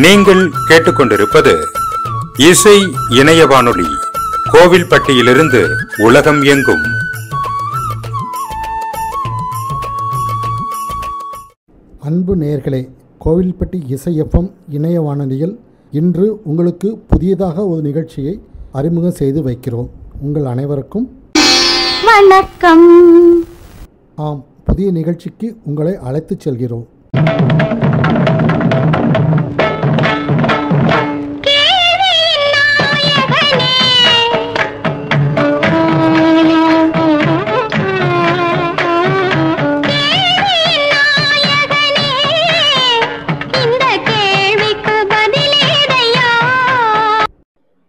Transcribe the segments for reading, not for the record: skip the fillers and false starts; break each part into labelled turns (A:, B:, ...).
A: நீங்கள் கேட்டுக்கொண்டிருப்பது இசை இணைய வானொலி, கோவில்பட்டியிலிருந்து உலகம் எங்கும்.
B: அன்பு நேயர்களே, கோவில்பட்டி இசை எஃப்எம் இணைய வானொலியில் இன்று உங்களுக்கு புதியதாக ஒரு நிகழ்ச்சியை அறிமுகம் செய்து வைக்கிறோம். உங்கள் அனைவருக்கும்
C: வணக்கம்.
B: ஆம், புதிய நிகழ்ச்சிக்கு உங்களை அழைத்துச் செல்கிறோம்.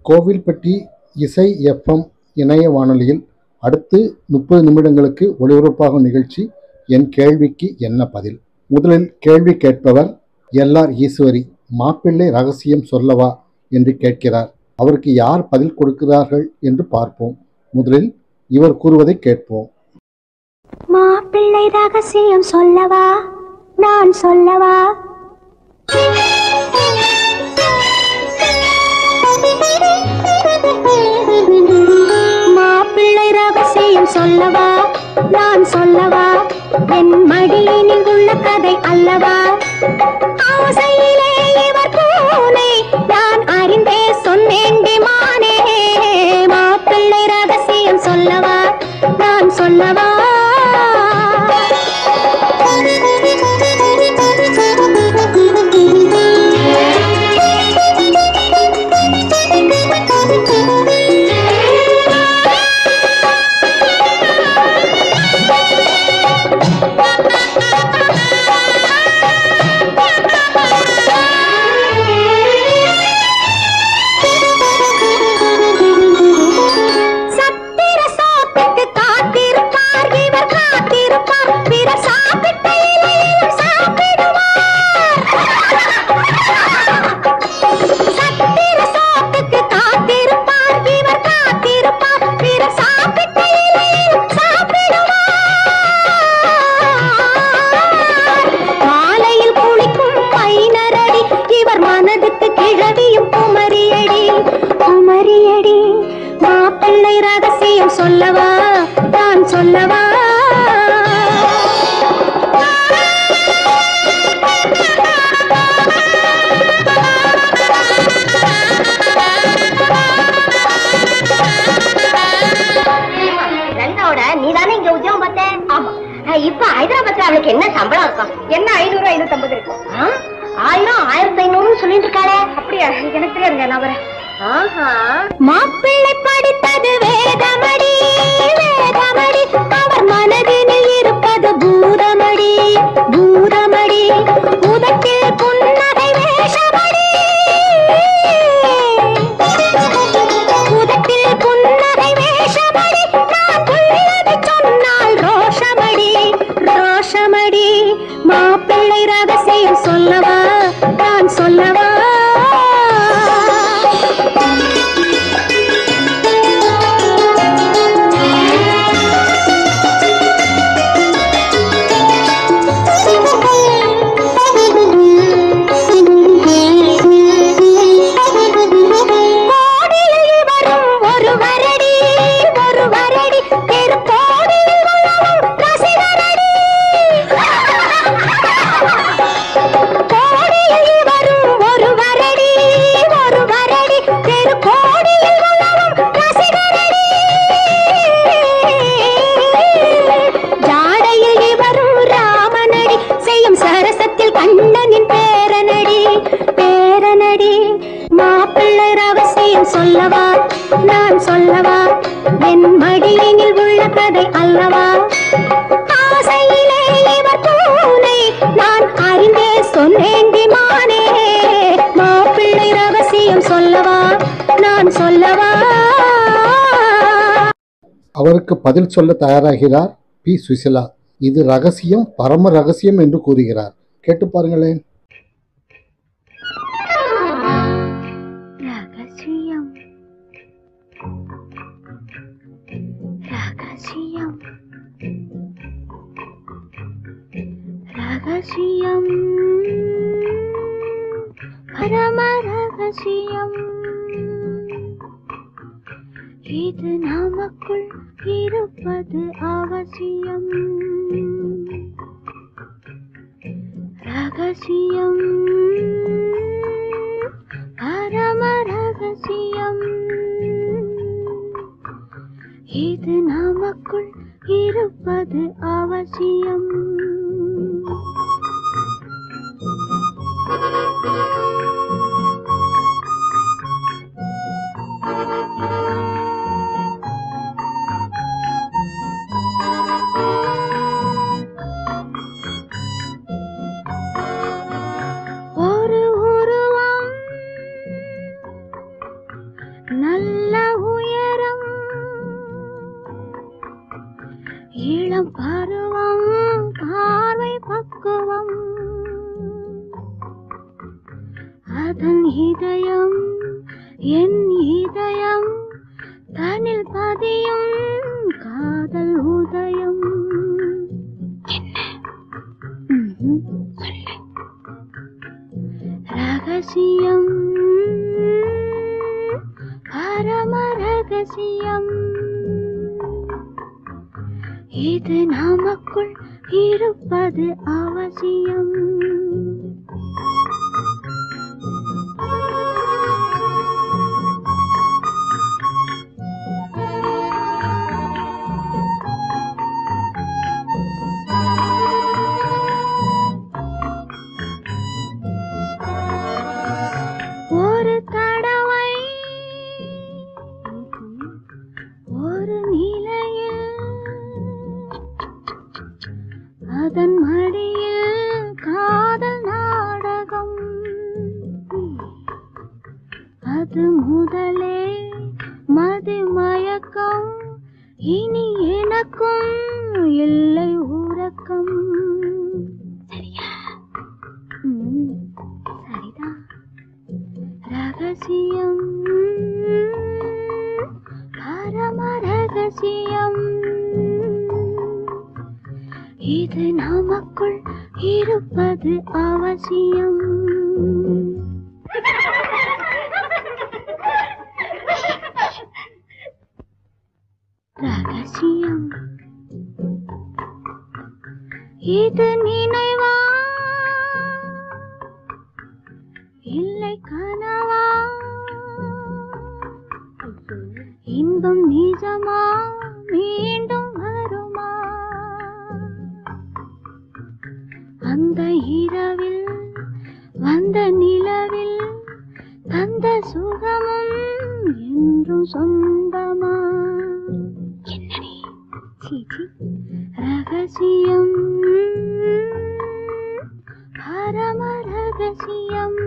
B: கோவில்பட்டி இசை எஃப்எம் இணைய வானொலியில் அடுத்து 30 நிமிடங்களுக்கு ஒளிபரப்பாகும் நிகழ்ச்சி என் கேள்விக்கு என்ன பதில். முதலில் கேள்வி கேட்பவர் எல்ஆர் ஈஸ்வரி. மாப்பிள்ளை ரகசியம் சொல்லவா என்று கேட்கிறார். அவருக்கு யார் பதில் கொடுக்கிறார்கள் என்று பார்ப்போம். முதலில் இவர் கூறுவதை கேட்போம்.
C: மாப்பிள்ளை ரகசியம் சொல்லவா, நான் சொல்லவா? மாப்பிள்ளை ரகசியம் சொல்லவா, நான் சொல்லவா? என் மடியினில் உள்ள கதை அல்லவா? ஆசையிலே இவர் பூனை, நான் அறிந்தே சொன்னேண்டி மானே. மாப்பிள்ளை ரகசியம் சொல்லவா, நான் சொல்லவா? மாப்பிள்ளை ரகசியம் சொல்லவா, நான் சொல்லவா? நீதானே இங்க உத்தியோகம் பார்த்தேன். ஆமா, இப்ப ஹைதராபாத்ல அவளுக்கு என்ன சம்பளம் இருக்கும்? என்ன 500 550 இருக்கும். 1000 1500 சொல்லிட்டு இருக்காளே. அப்படியா? எனக்கு தெரியாதுங்க, நான் வரேன். மாப்பிள்ளை படித்தது வேதமடி, வேதமடி. அவர் மனதினில் இருப்பது பூதமடி, பூதமடி. உதட்டில் புன்னகை வேஷமடி, உதட்டில் புன்னகை வேஷமடி. நான் உள்ளதை சொன்னால் ரோஷமடி, ரோஷமடி. மாப்பிள்ளை ரகசியம் சொல்லவா, நான் சொல்லவா? சொல்லவா, நான் சொல்லவா? என் மடியினில் உள்ள கதை அல்லவா? ஆசையிலே இவர் பூனை, நான் அறிந்தே சொன்னேண்டி மானே. மாப்பிள்ளை ரகசியம் சொல்லவா, நான் சொல்லவா?
B: அவருக்கு பதில் சொல்ல தயாராகிறார் பி. சுசிலா. இது ரகசியம், பரம ரகசியம் என்று கூறுகிறார். கேட்டு பாருங்களேன்.
C: ரகசியம்
D: பரம ரகசியம் இது நமக்குள் இருப்பது அவசியம். ரகசியம் பரம ரகசியம் இது நமக்குள் இருப்பது அவசியம். ஒரு உருவம் நல்ல உயரம், இளம் பருவம் பார்வை பக்குவம், அதன் இதயம் என் இதயம் தனில் பதியும் காதல் உதயம். ரகசியம் பரம ரகசியம் இது நமக்குள் இருப்பது அவசியம். ஒரு தடவை ஒரு நிலையில் அதன் மடியில் காதல் நாடகம், அது முதலே மதிமயக்கம், இனி எனக்கும் இல்லை உறக்கம். சரியா? சரிதான். ரகசியம் பரம ரகசியம் இது நமக்குள் இருப்பது அவசியம். ரகசியம் இது நினைவா இல்லை கனவா, இன்பம் நிஜமா மீண்டும் வருமா, அந்த இரவில் வந்த நிலவில் தந்த சுகமும் என்றும் சொந்தமா. என்னடி சீச்சி. ரகசியம் பரம ரகசியம்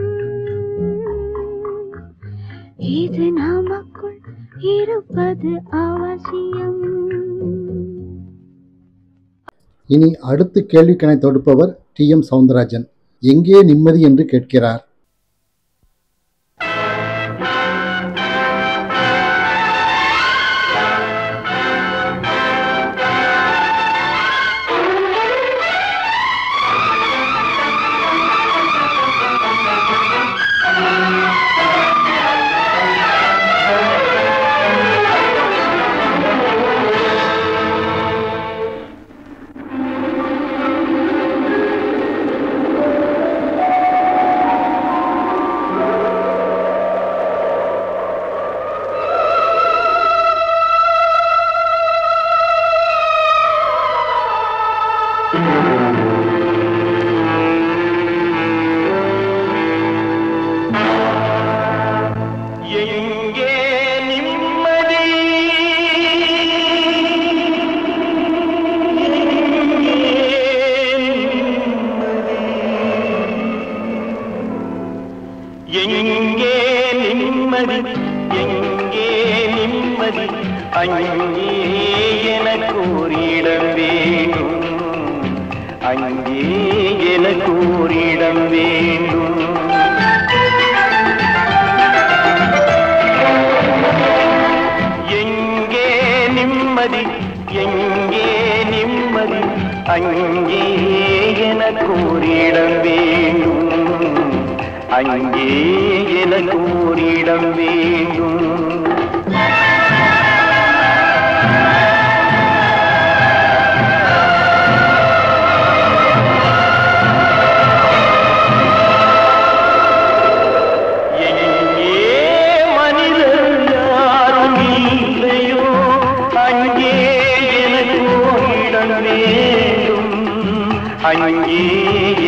D: இது நமக்குள் இருப்பது அவசியம்.
B: இனி அடுத்து கேள்விக்கணை தொடுப்பவர் TM சவுந்தரராஜன். எங்கே நிம்மதி என்று கேட்கிறார்.
E: அங்கே எனக்கு ஒரு இடம் வேண்டும், அங்கே எனக்கு ஒரு இடம் வேண்டும். எங்கே நிம்மதி, எங்கே நிம்மதி, அங்கே எனக்கு ஒரு இடம் வேண்டும், அங்கே எனக்கு ஓரிடம் வேண்டும். அங்கே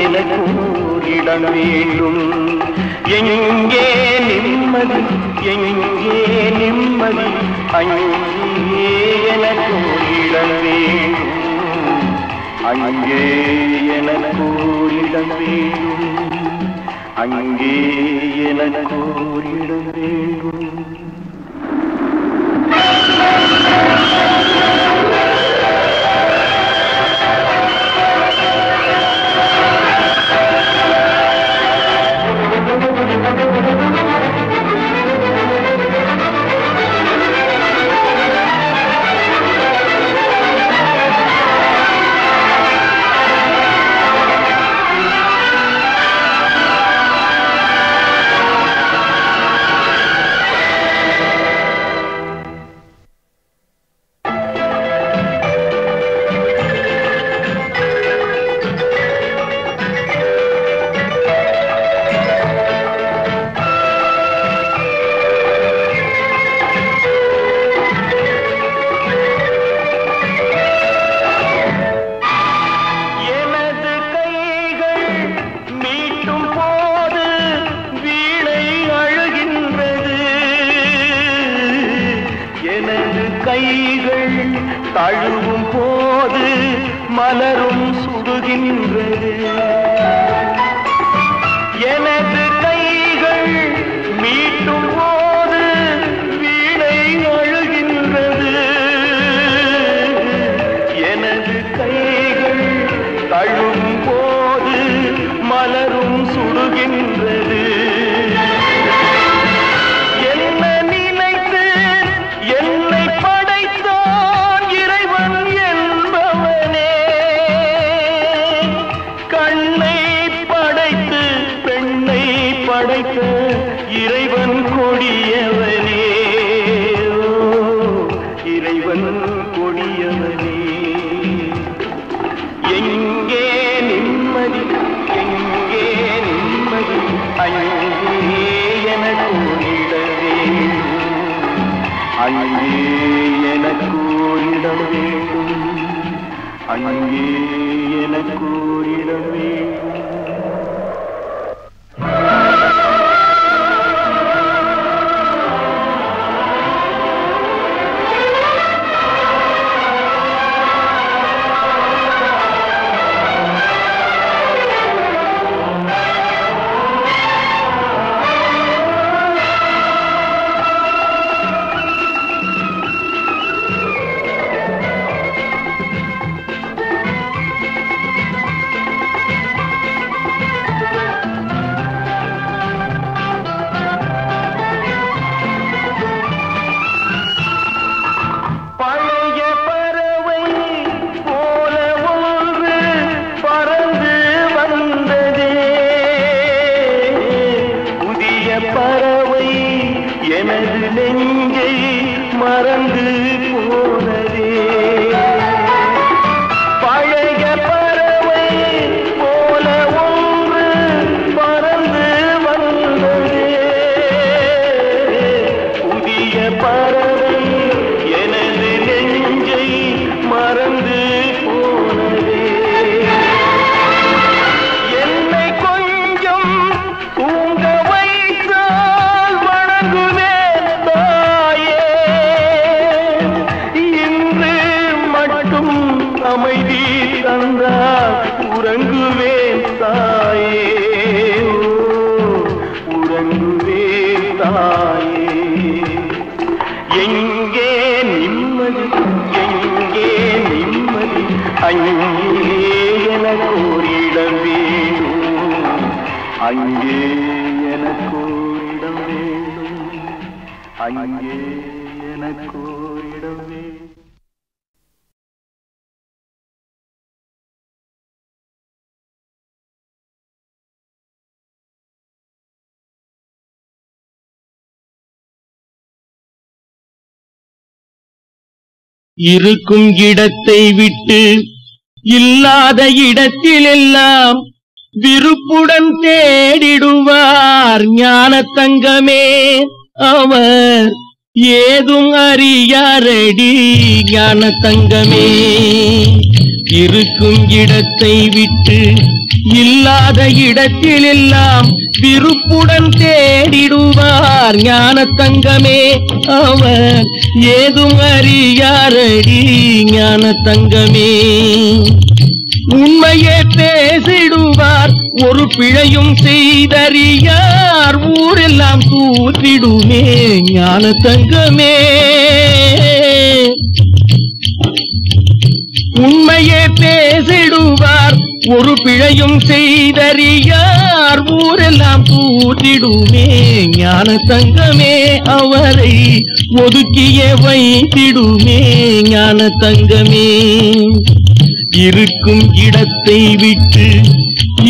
E: எனக்கு ஓரிடம் வேண்டும். எங்கே நிம்மதி, எங்கே நிம்மதி, அங்கே எனக்கு ஓரிடம் வேண்டும். அங்கே எனக்கு ஓரிடம் வேண்டும். அங்கே எனக்கு ஓரிடம் வேண்டும். கைகள் தழுவும் போது மலரும் சுடுகின்றது. எனது கைகள் மீட்டும் போது வீணை அழுகின்றது. எனது கைகள் தழுவும் போது மலரும் சுடுகின்றது. படைத்த இறைவன் கொடியவனே, இறைவன் கொடியவனே. எங்கே நிம்மதி, எங்கே நிம்மதி, அங்கே எனக்கு ஓரிடம் வேண்டும். அங்கே எனக்கு ஓரிடம் வேண்டும். அங்கே எனக்கு ஓரிடம் வேண்டும். பறவை எனது நெஞ்சை மறந்து போனதே. பழைய பறவை போல ஒன்று பறந்து வந்ததே. புதிய பறவை எனது நெஞ்சை மறந்து போனதே. என்னை கொஞ்சம் தூங்க அமைதி தந்தால் உறங்குவேன் தாயே, உறங்குவேன் தாயே. எங்கே நிம்மதி, எங்கே நிம்மதி, அங்கே எனக்கு ஓரிடம் வேண்டும். அங்கே எனக்கு ஓரிடம் வேண்டும். அங்கே எனக்கு ஓரிடம் வேண்டும். இருக்கும் இடத்தை விட்டு இல்லாத இடத்திலெல்லாம் விருப்புடன் தேடிடுவார் ஞான தங்கமே. அவர் ஏதும் அறியாரடி ஞான தங்கமே. இருக்கும் இடத்தை விட்டு இல்லாத இடத்திலெல்லாம் விருப்புடன் தேடிடுவார் ஞான தங்கமே. அவர் ஏதும் அறியாரடி ஞான தங்கமே. உண்மையே பேசிடுவார், ஒரு பிழையும் செய்தறியார், ஊரெல்லாம் தூற்றிடுமே ஞான தங்கமே. உண்மையே பேசிடுவார், ஒரு பிழையும் செய்தறியார், ஊரெல்லாம் தூற்றிடுமே ஞான தங்கமே. அவரை ஒதுக்கியே வைத்திடுமே ஞான தங்கமே. இருக்கும் இடத்தை விட்டு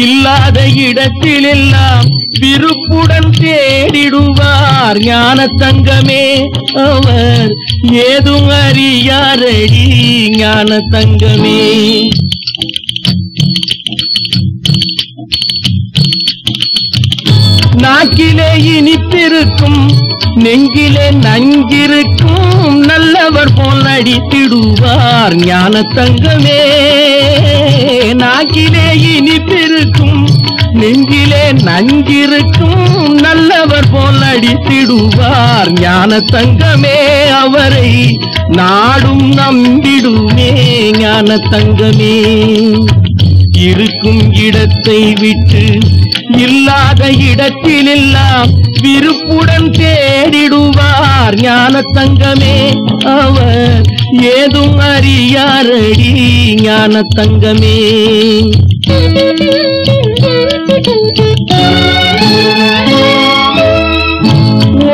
E: இல்லாத இடத்திலெல்லாம் விருப்புடன் தேடிடுவார் ஞான தங்கமே. அவர் ஏதும் அறியாரடி ஞான தங்கமே. நாக்கிலே இனிப்பிருக்கும், நெஞ்சிலே நஞ்சிருக்கும், நல்லவர் போல் நடித்திடுவார் ஞான தங்கமே. நாக்கிலே இனிப்பிருக்கும், நெஞ்சிலே நஞ்சிருக்கும், நல்லவர் போல் நடித்திடுவார் ஞான தங்கமே. அவரை நாடும் நம்பிடுமே ஞான தங்கமே. இருக்கும் இடத்தை விட்டு இல்லாத இடத்திலெல்லாம் விருப்புடன் தேடிடுவார் ஞான தங்கமே. அவர் ஏதும் அறியாரடி ஞான தங்கமே.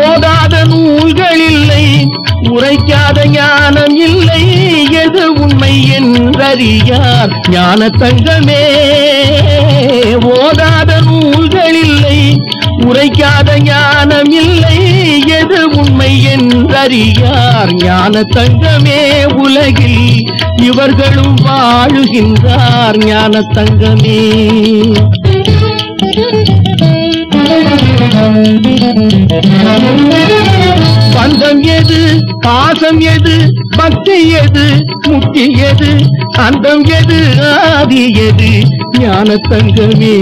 E: ஓதாத நூல்கள் இல்லை, உரைக்காத ஞானம் இல்லை, எது உண்மை என்றறியார் ஞான தங்கமே. ஓதாத நூல்கள் இல்லை, உரைக்காத ஞானம் இல்லை, எது உண்மை என்றறியார் ஞான தங்கமே. உலகில் இவர்களும் வாழுகின்றார் ஞான தங்கமே. பந்தம் எது, பாசம் எது, பக்தி எது, முக்தி எது, அந்தம் எது, ஆதி எது ஞான தங்கமே.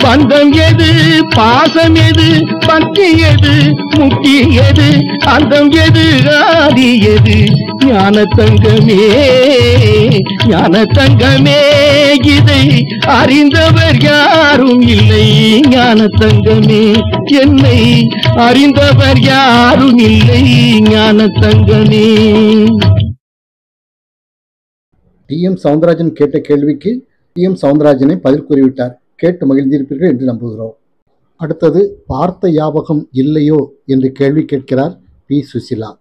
E: பந்தம் எது, பாசம் எது, பக்தி எது, முக்தி எது, அந்தம் எது, ஆதி எது ஞான தங்கமே. ஞான தங்கமே. இதை அறிந்தவர் யாரும் இல்லை ஞான தங்கமே. என்னை அறிந்தவர் யாரும் இல்லை ஞான தங்கமே.
B: டி.எம். சவுந்தரராஜன் கேட்ட கேள்விக்கு டி.எம். சவுந்தரராஜனை பதில் கூறிவிட்டார். கேட்டு மகிழ்ந்திருப்பீர்கள் என்று நம்புகிறோம். அடுத்தது பார்த்த ஞாபகம் இல்லையோ என்று கேள்வி கேட்கிறார் பி. சுசிலா.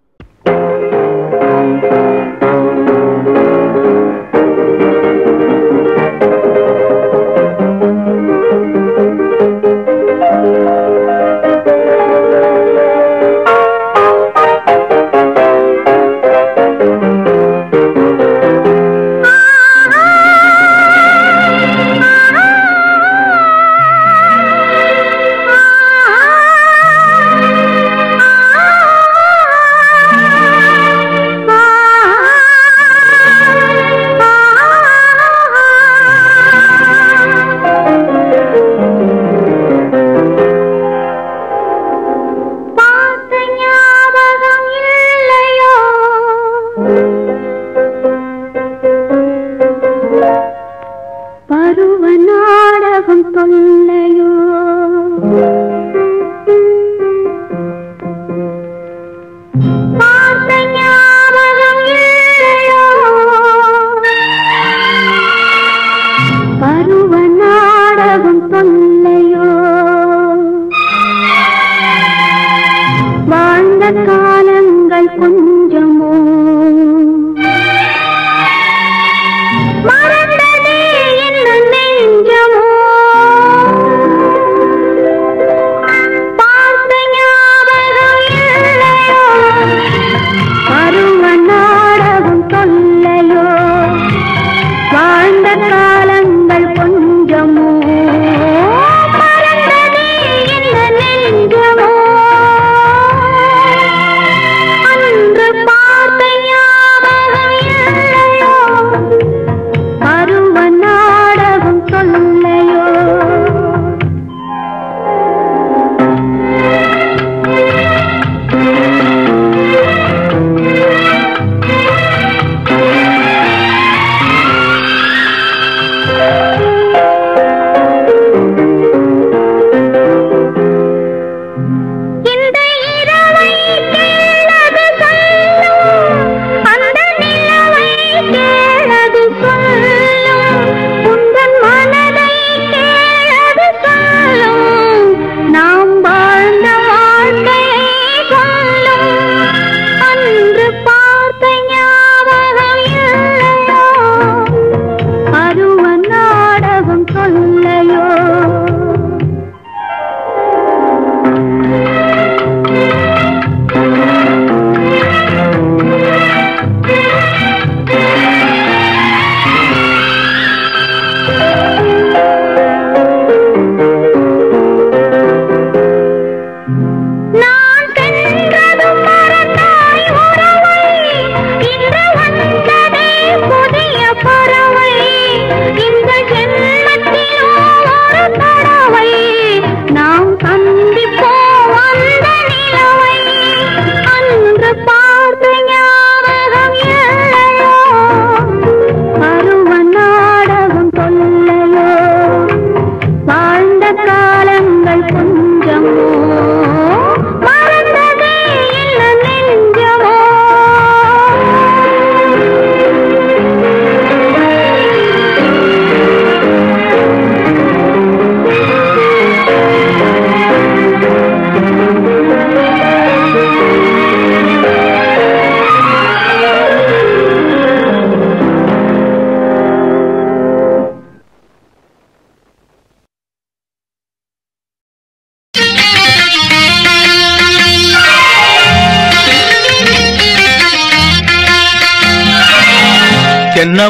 D: சொல்லையோ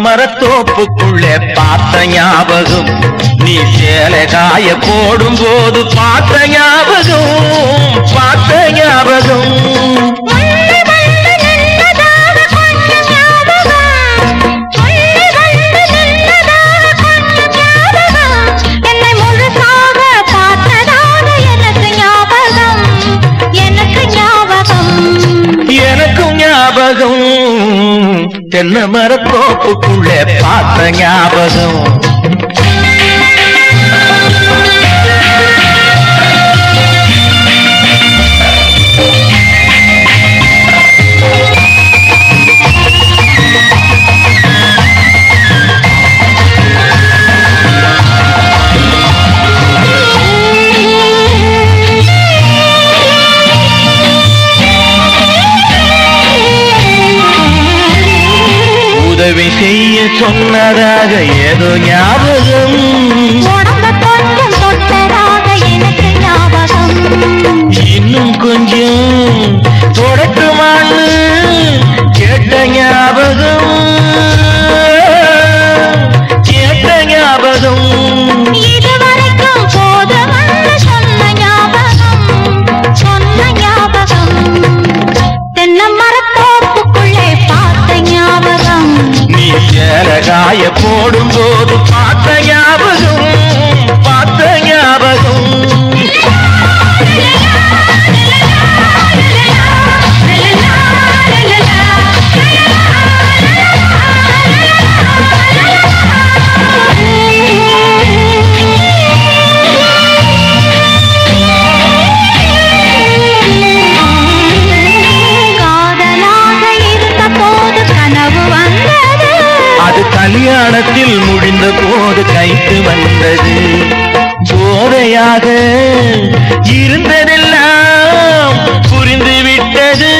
E: மரத்தோப்புக்குள்ளே பார்த்த ஞாபகம் நீ சேலை காய போடும் போது பார்த்த ஞாபகம் பார்த்த ஞாபகம் எனக்கும் ஞாபகம் தென்னை மரத்தோப்புக்குள்ளே பார்த்த ஞாபகம் உதவி செய்ய சொன்னதாக ஏதோ ஞாபகம்
D: கொஞ்சம் தொட்டதாக எனக்கு ஞாபகம்
E: இன்னும் கொஞ்சம் தொடட்டுமான்னு கேட்ட ஞாபகம் கேட்ட ஞாபகம்
D: இதுவரைக்கும் போதும்னு சொன்ன ஞாபகம் தென்னை மரத்தோப்புக்குள்ளே பார்த்த ஞாபகம்
E: நீ சேலகாய போடும் போது பார்த்த ஞாபகம் பார்த்த ஞாபகம் கல்யாணத்தில் முடிந்த போது கைக்கு வந்தது போதையாக இருந்ததெல்லாம் புரிந்துவிட்டது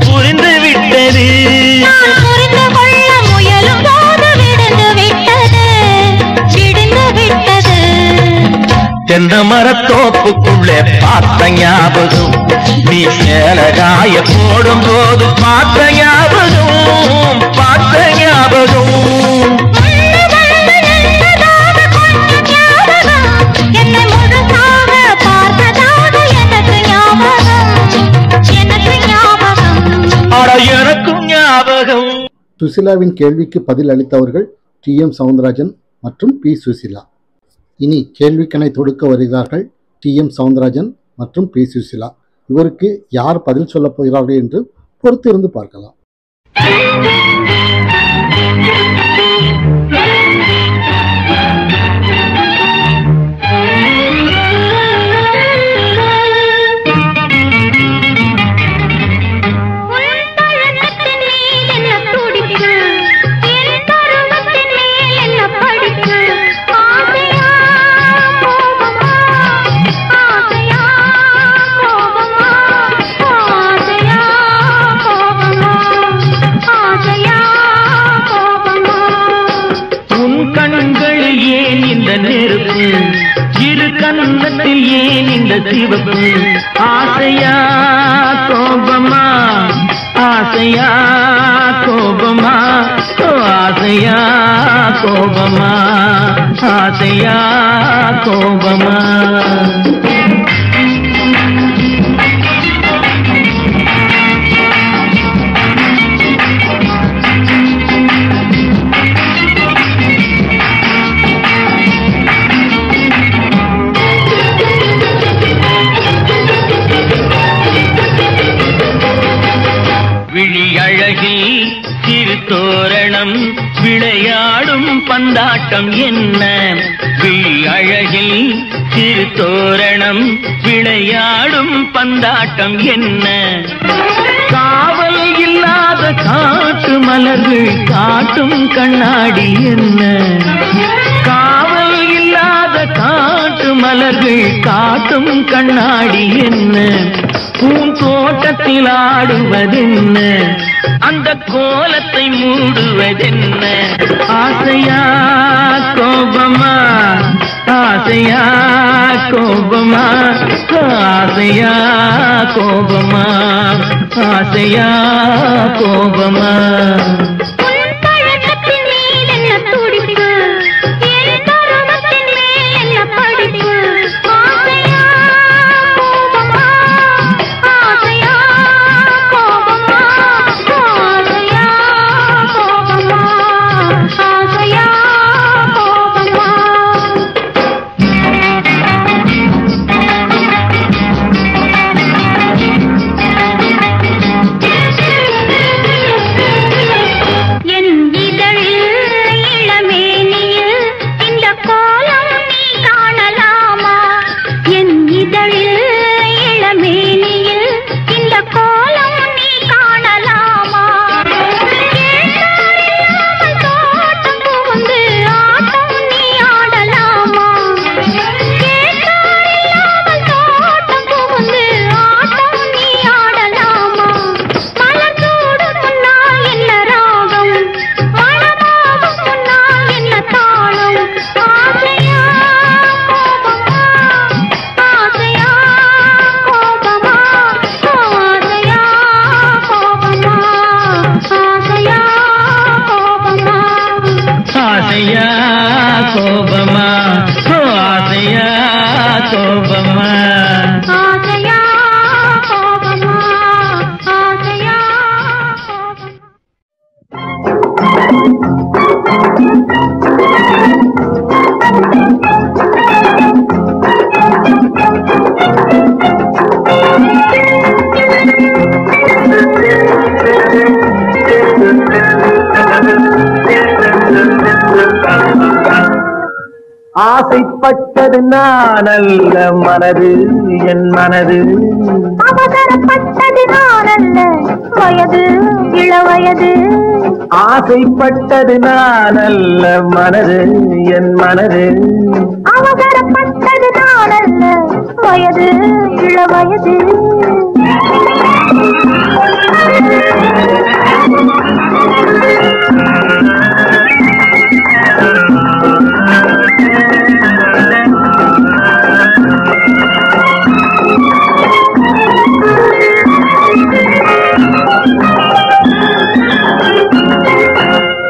E: புரிந்துவிட்டது
D: புரிந்து கொள்ள முயலும் போது விடுந்துவிட்டது
E: தென்னை மரத்தோப்புக்குள்ளே பார்த்த ஞாபகம் நீ சேலகாய போடும் போது பார்த்த ஞாபகம் பார்த்த ஞாபகம்
D: என்னை முழுசாக பார்த்ததாக எனக்கு ஞாபகம்
E: அட எனக்கும் ஞாபகம்.
B: சுசிலாவின் கேள்விக்கு பதில் அளித்தவர்கள் டி.எம். சவுந்தரராஜன் மற்றும் பி. சுசிலா. இனி கேள்விக்கணை தொடுக்க வருகிறார்கள் டி.எம். சவுந்தரராஜன் மற்றும் பி. சுசிலா. இவருக்கு யார் பதில் சொல்லப் போகிறார்கள் என்று பொறுத்திருந்து பார்க்கலாம்.
D: ஆசையா
E: கண்களில் ஏன் இந்த நெருப்பு, இரு கண்ணத்தில் ஏன் இந்த சிவப்பு? ஆசையா கோபமா, ஆசையா கோபமா, ஆசையா கோபமா, ஆசையா கோபமா. விழியழகில் சிறு தோரணம் விளையாடும் பந்தாட்டம் என்ன? விழியழகில் சிறு தோரணம் விளையாடும் பந்தாட்டம் என்ன? காவல் இல்லாத காட்டு மலர்கள் காட்டும் கண்ணாடி என்ன? காவல் இல்லாத காட்டு மலர்கள் காட்டும் கண்ணாடி என்ன? பூந்தோட்டத்தில் ஆடுவதென்ன? அந்த கோலத்தை மூடுவதென்ன? ஆசையா கோபமா, ஆசையா கோபமா, ஆசையா கோபமா, ஆசையா கோபமா. ஆசைப்பட்டது நான் அல்ல மனது, என் மனது. அவசரப்பட்டது நான் அல்ல வயது, இளவயது. ஆசைப்பட்டது நான் அல்ல மனது, என் மனது. அவசரப்பட்டது நான் அல்ல வயது, இளவயது.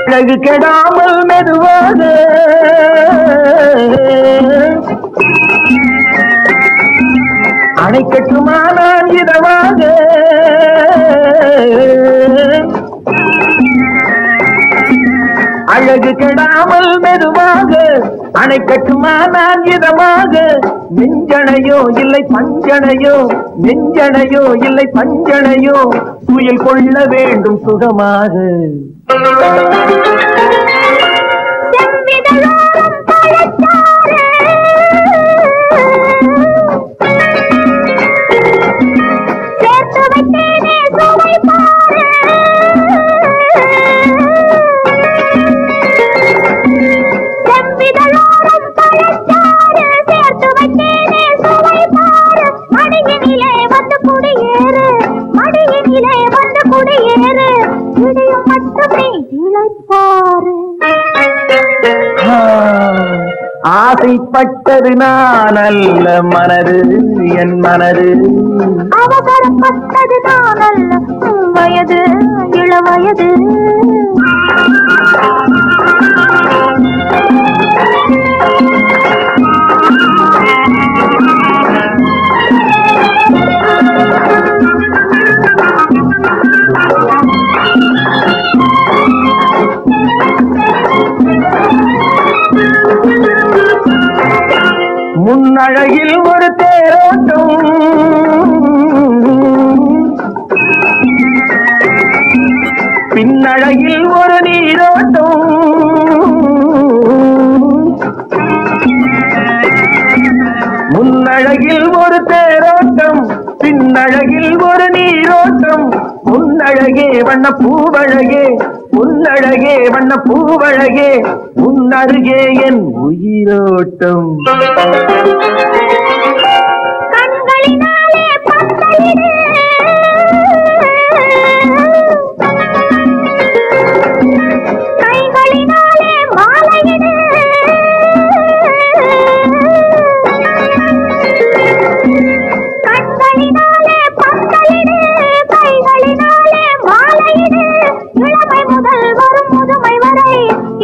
E: அழகு கெடாமல் மெதுவாக அணைக்கட்டுமா நான் இதமாக? அழகு கெடாமல் மெதுவாக அணைக்கட்டுமா நான் இதமாக? நெஞ்சணையோ இல்லை பஞ்சனையோ, நெஞ்சணையோ இல்லை பஞ்சனையோ, துயில் கொள்ள வேண்டும் சுகமாக.
F: ஆசைப்பட்டது நான் அல்ல மனது என் மனது
E: அவசரப்பட்டது நான் அல்ல வயது இளவயது
F: முன்னழகில் ஒரு தேரோட்டம் பின்னழகில் ஒரு நீரோட்டம் முன்னழகில் ஒரு தேரோட்டம் பின்னழகில் ஒரு நீரோட்டம் முன்னழகே வண்ண பூவழகே உன்னழகே வண்ண பூவழகே உன்னருகே என் உயிரோட்டம்
E: கண்களினாலே பந்தலிடு கைகளினாலே மாலையிடு கண்களினாலே பந்தலிடு கைகளினாலே மாலையிடு இளமை முதல் வரும் முதுமை வரை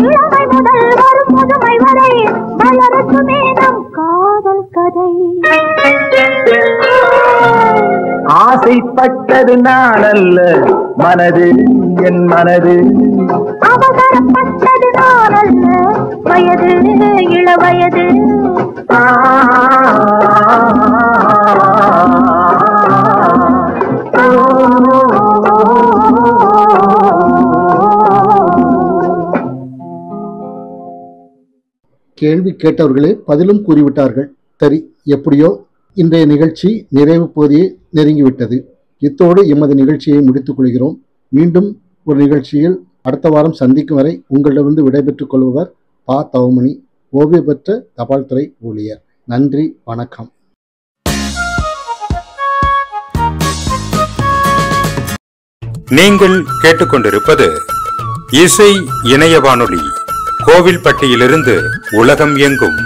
E: இளமை முதல் வரும் முதுமை வரை வளரட்டுமே நம் காதல் கதை
F: ஆசைப்பட்டது நான் அல்ல மனது என் மனது
E: அவசரப்பட்டது நான் அல்ல வயது இளவயது
B: கேள்வி கேட்டவர்களே பதிலும் கூறிவிட்டார்கள். சரி, எப்படியோ இன்றைய நிகழ்ச்சி நிறைவு பகுதியை நெருங்கிவிட்டது. இத்தோடு எமது நிகழ்ச்சியை முடித்துக் கொள்கிறோம். மீண்டும் ஒரு நிகழ்ச்சியில் அடுத்த வாரம் சந்திக்கும் வரை உங்களிடமிருந்து விடைபெற்றுக் கொள்பவர் பா. தவமணி, ஓய்வு பெற்ற தபால் துறை ஊழியர். நன்றி, வணக்கம்.
A: நீங்கள் கேட்டுக்கொண்டிருப்பது இசை இணைய வானொலி. கோவில்பட்டியிலிருந்து உலகம் எங்கும்